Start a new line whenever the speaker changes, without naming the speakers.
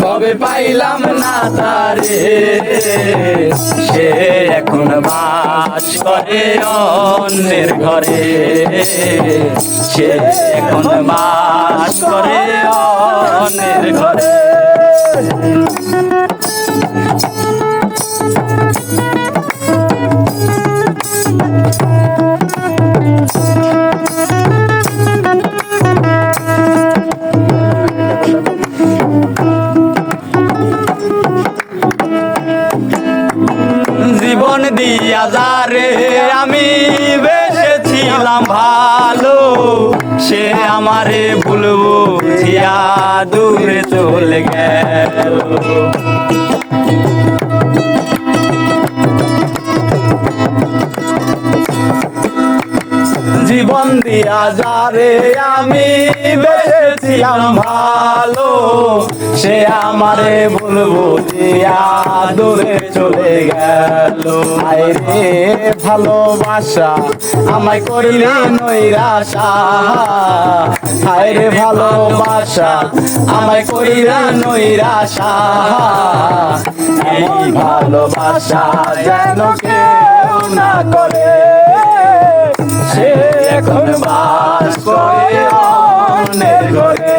ভবে পাইলাম না তারে, সে এখন বাস করে অন্যের ঘরে, সে এখন বাস করে অন্যের ঘরে। জীবন দিয়া যারে আমি বেসেছিলাম ভালো, সে আমারে ভুলবো দিয়া দূরে চলে গেল। জীবন দিয়া যারে আমি বেসেছিলাম ভালো, সে আমারে ভুলবো দিয়া দূরে চলে গেল। আইরে ভালোবাসা আমায় করিলে নৈরাশা, হায়রে ভালোবাসা আমায় করিলে নৈরাশা, এই ভালোবাসা যেন কেউ না করে, সে এখন বাস করে অন্যের ঘরে।